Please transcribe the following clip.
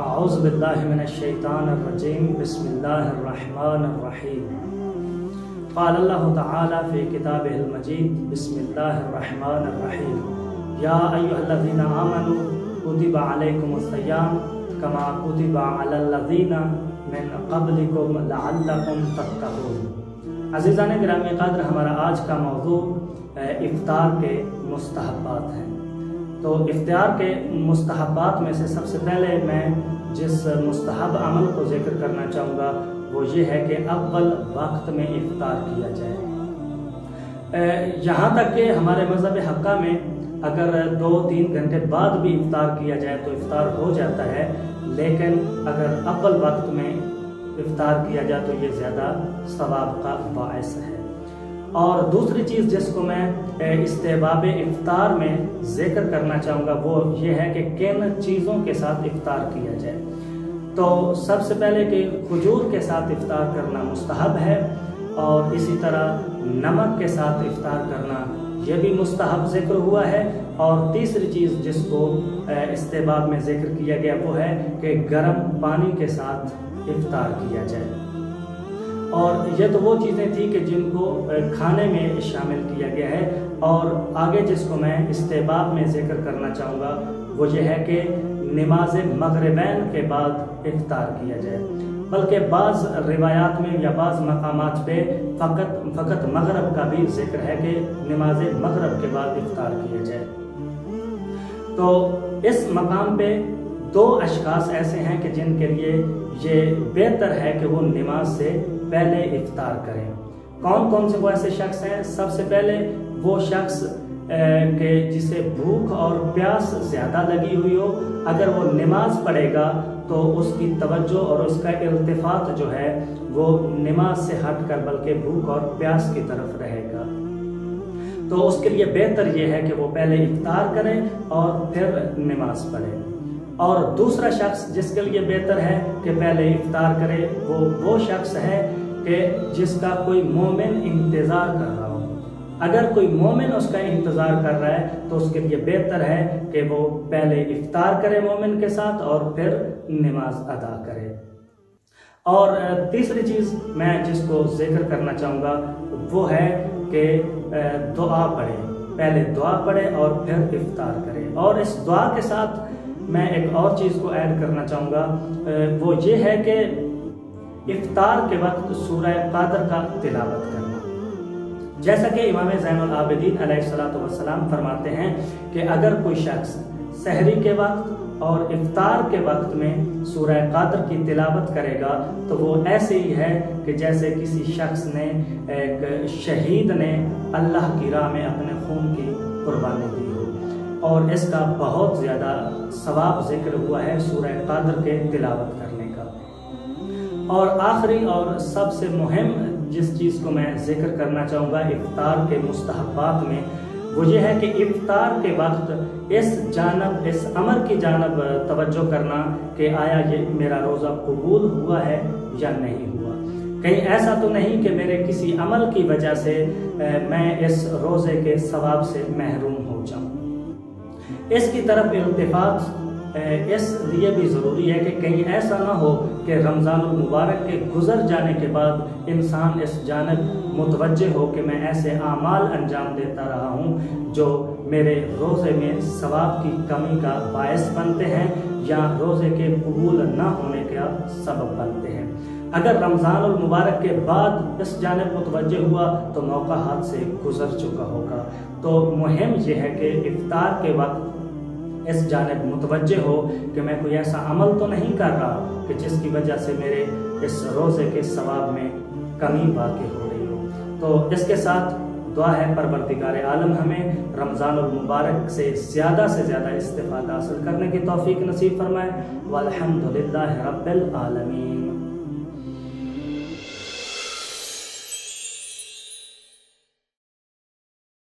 اعوذ باللہ من الشیطان الرجیم بسم اللہ الرحمن الرحیم قال اللہ تعالی فی کتابہ المجید بسم اللہ الرحمن الرحیم یا ایھا الذین آمنوا کتب علیکم الصیام کما کتب علی الذین من قبلکم لعلکم تتقون۔ عزیزان گرامی قدر، ہمارا آج کا موضوع افطار کے مستحبات ہیں۔ تو افطار کے مستحبات میں سے سب سے پہلے میں جس مستحب عمل کو ذکر کرنا چاہوں گا وہ یہ ہے کہ اول وقت میں افطار کیا جائے۔ یہاں تک کہ ہمارے مذہب حقہ میں اگر 2-3 گھنٹے بعد بھی افطار کیا جائے تو افطار ہو جاتا ہے، لیکن اگر اول وقت میں افطار کیا جائے تو یہ زیادہ ثواب کا باعث ہے۔ اور دوسری چیز جس کو میں استحباب افطار میں ذکر کرنا چاہوں گا وہ یہ ہے کہ کن چیزوں کے ساتھ افطار کیا جائے۔ تو سب سے پہلے کہ کھجور کے ساتھ افطار کرنا مستحب ہے، اور اسی طرح نمک کے ساتھ افطار کرنا یہ بھی مستحب ذکر ہوا ہے۔ اور تیسری چیز جس کو استحباب میں ذکر کیا گیا وہ ہے کہ گرم پانی کے ساتھ افطار کیا جائے۔ اور یہ تو وہ چیزیں تھیں کہ جن کو کھانے میں شامل کیا گیا ہے، اور آگے جس کو میں استحباب میں ذکر کرنا چاہوں گا وہ یہ ہے کہ نماز مغربین کے بعد افطار کیا جائے، بلکہ بعض روایات میں یا بعض مقامات پہ فقط مغرب کا بھی ذکر ہے کہ نماز مغرب کے بعد افطار کیا جائے۔ تو اس مقام پہ 2 اشخاص ایسے ہیں کہ جن کے لیے یہ بہتر ہے کہ وہ نماز سے پہلے افطار کریں۔ کون سے وہ ایسے شخص ہیں؟ سب سے پہلے وہ شخص کہ جسے بھوک اور پیاس زیادہ لگی ہوئی ہو، اگر وہ نماز پڑھے گا تو اس کی توجہ اور اس کا التفات جو ہے وہ نماز سے ہٹ کر بلکہ بھوک اور پیاس کی طرف رہے گا۔ تو اس کے لیے بہتر یہ ہے کہ وہ پہلے افطار کرے اور پھر نماز پڑھے۔ اور دوسرا شخص جس کے لیے بہتر ہے کہ پہلے افطار کرے وہ شخص ہے کہ جس کا کوئی مومن انتظار کر رہا ہو۔ اگر کوئی مومن اس کا انتظار کر رہا ہے تو اس کے لیے بہتر ہے کہ وہ پہلے افطار کرے مومن کے ساتھ اور پھر نماز ادا کرے۔ اور تیسری چیز میں جس کو ذکر کرنا چاہوں گا وہ ہے کہ دعا پڑھے، پہلے دعا پڑھے اور پھر افطار کرے۔ اور اس دعا کے ساتھ میں ایک اور چیز کو ایڈ کرنا چاہوں گا، وہ یہ ہے کہ افطار کے وقت سورہ قادر کا تلاوت کرنا۔ جیسا کہ امام زین العابدین علیہ السلام فرماتے ہیں کہ اگر کوئی شخص سحری کے وقت اور افطار کے وقت میں سورہ قادر کی تلاوت کرے گا تو وہ ایسے ہی ہے کہ جیسے کسی شخص نے، ایک شہید نے اللہ کی راہ میں اپنے خون کی قربانی دی ہو، اور اس کا بہت زیادہ ثواب ذکر ہوا ہے سورہ قادر کے تلاوت کرنے کا۔ اور آخری اور سب سے مہم جس چیز کو میں ذکر کرنا چاہوں گا افطار کے مستحبات میں وہ یہ ہے کہ افطار کے وقت اس امر کی جانب توجہ کرنا کہ آیا یہ میرا روزہ قبول ہوا ہے یا نہیں ہوا۔ کہیں ایسا تو نہیں کہ میرے کسی عمل کی وجہ سے میں اس روزے کے ثواب سے محروم ہو جاؤں۔ اس کی طرف التفات اس لیے بھی ضروری ہے کہ کہیں ایسا نہ ہو کہ رمضان المبارک کے گزر جانے کے بعد انسان اس جانب متوجہ ہو کہ میں ایسے اعمال انجام دیتا رہا ہوں جو میرے روزے میں ثواب کی کمی کا باعث بنتے ہیں یا روزے کے قبول نہ ہونے کا سبب بنتے ہیں۔ اگر رمضان المبارک کے بعد اس جانب متوجہ ہوا تو موقع ہاتھ سے گزر چکا ہوگا۔ تو مہم یہ ہے کہ افطار کے وقت اس جانب متوجہ ہو کہ میں کوئی ایسا عمل تو نہیں کر رہا کہ جس کی وجہ سے میرے اس روزے کے ثواب میں کمی واقع ہو رہی ہو۔ تو اس کے ساتھ دعا ہے پروردگار عالم ہمیں رمضان المبارک سے زیادہ استفادہ حاصل کرنے کی توفیق نصیب فرمائے۔ والحمدللہ رب العالمین۔